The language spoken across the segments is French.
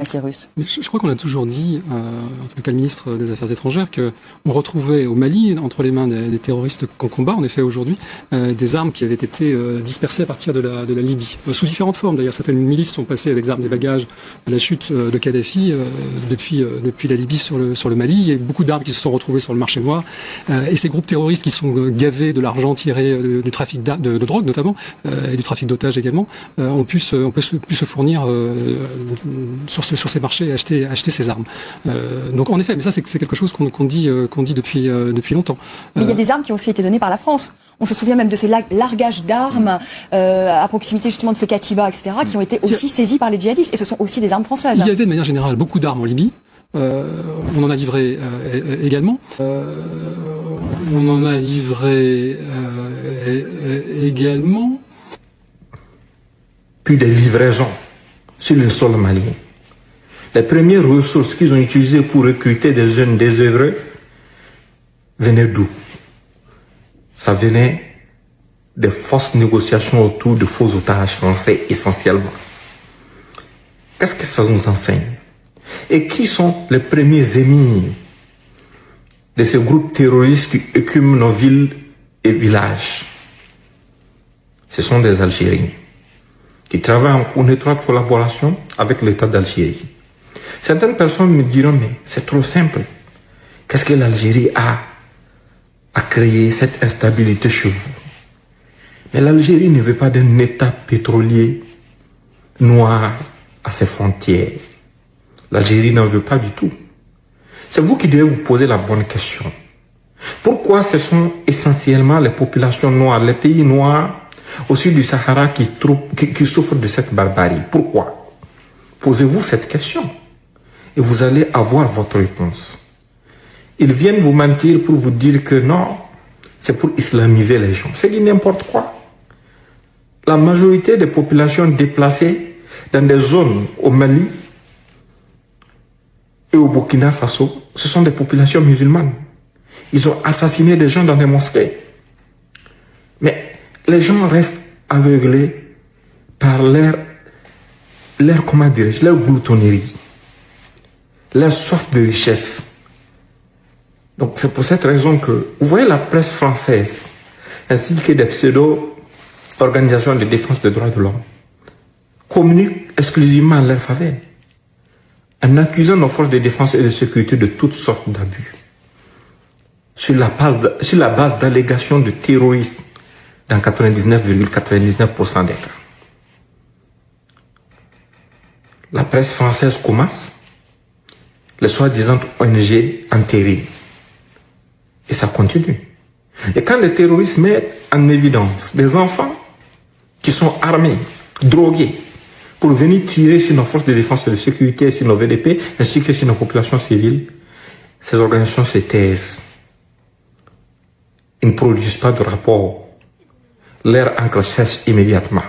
Cyrus. Je crois qu'on a toujours dit, en tout cas le ministre des Affaires étrangères, qu'on retrouvait au Mali, entre les mains des terroristes qu'on combat, en effet aujourd'hui, des armes qui avaient été dispersées à partir de la Libye, sous différentes formes. D'ailleurs, certaines milices sont passées avec des armes, des bagages à la chute de Kadhafi depuis la Libye sur le Mali. Il y a beaucoup d'armes qui se sont retrouvées sur le marché noir. Et ces groupes terroristes qui sont gavés de l'argent tiré du trafic de drogue notamment, et du trafic d'otages également, ont pu se fournir sur ces marchés et acheter ces armes. Donc en effet, mais ça c'est quelque chose qu'on dit depuis longtemps. Mais il y a des armes qui ont aussi été données par la France. On se souvient même de ces largages d'armes à proximité justement de ces katibas, etc., qui ont été aussi saisis par les djihadistes. Et ce sont aussi des armes françaises. Il y avait de manière générale beaucoup d'armes en Libye. On en a livré également. On en a livré également. Puis des livraisons sur le sol malien. Les premières ressources qu'ils ont utilisées pour recruter des jeunes désœuvrés venaient d'où? Ça venait des fausses négociations autour de faux otages français essentiellement. Qu'est-ce que ça nous enseigne? Et qui sont les premiers émirs de ces groupes terroristes qui écument nos villes et villages? Ce sont des Algériens qui travaillent en étroite collaboration avec l'État d'Algérie. Certaines personnes me diront, mais c'est trop simple. Qu'est-ce que l'Algérie a créé cette instabilité chez vous? Mais l'Algérie ne veut pas d'un État pétrolier noir à ses frontières. L'Algérie n'en veut pas du tout. C'est vous qui devez vous poser la bonne question. Pourquoi ce sont essentiellement les populations noires, les pays noirs au sud du Sahara qui souffrent de cette barbarie? Pourquoi? Posez-vous cette question et vous allez avoir votre réponse. Ils viennent vous mentir pour vous dire que non, c'est pour islamiser les gens. C'est du n'importe quoi. La majorité des populations déplacées dans des zones au Mali et au Burkina Faso, ce sont des populations musulmanes. Ils ont assassiné des gens dans des mosquées. Mais les gens restent aveuglés par leur gloutonnerie, leur soif de richesse. Donc c'est pour cette raison que, vous voyez la presse française, ainsi que des pseudo-organisations de défense des droits de l'homme, communiquent exclusivement en leur faveur, en accusant nos forces de défense et de sécurité de toutes sortes d'abus, sur la base d'allégations de terrorisme dans 99,99% des cas. La presse française commence, les soi-disant ONG entériment. Et ça continue. Et quand les terroristes mettent en évidence des enfants qui sont armés, drogués, pour venir tirer sur nos forces de défense et de sécurité, sur nos VDP, ainsi que sur nos populations civiles, ces organisations se taisent. Ils ne produisent pas de rapport. Leur encre sèche immédiatement.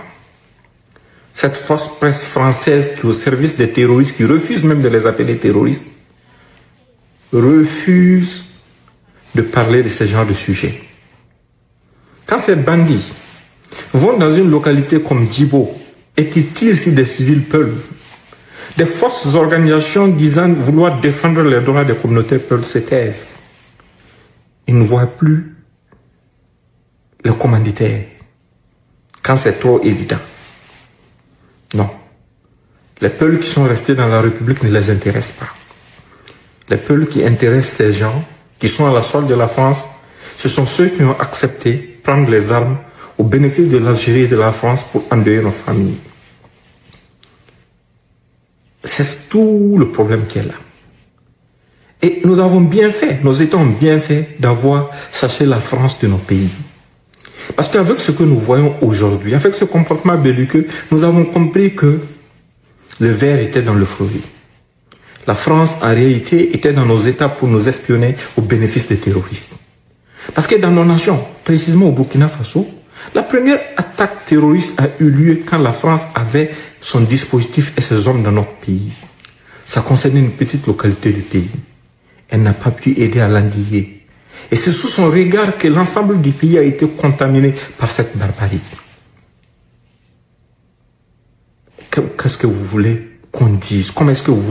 Cette fausse presse française qui est au service des terroristes, qui refuse même de les appeler terroristes, refuse de parler de ce genre de sujet. Quand ces bandits vont dans une localité comme Djibo et qui tirent sur des civils Peuls, des fausses organisations disant vouloir défendre les droits des communautés Peuls se taisent. Ils ne voient plus le commanditaire quand c'est trop évident. Non. Les Peuls qui sont restés dans la République ne les intéressent pas. Les Peuls qui intéressent ces gens, qui sont à la solde de la France, ce sont ceux qui ont accepté de prendre les armes au bénéfice de l'Algérie et de la France pour endeuiller nos familles. C'est tout le problème qui est là. Et nous avons bien fait, nos États ont bien fait d'avoir chassé la France de nos pays. Parce qu'avec ce que nous voyons aujourd'hui, avec ce comportement belliqueux, nous avons compris que le ver était dans le fruit. La France, en réalité, était dans nos États pour nous espionner au bénéfice des terroristes. Parce que dans nos nations, précisément au Burkina Faso, la première attaque terroriste a eu lieu quand la France avait son dispositif et ses hommes dans notre pays. Ça concernait une petite localité du pays. Elle n'a pas pu aider à l'endiguer. Et c'est sous son regard que l'ensemble du pays a été contaminé par cette barbarie. Qu'est-ce que vous voulez qu'on dise comment est-ce que vous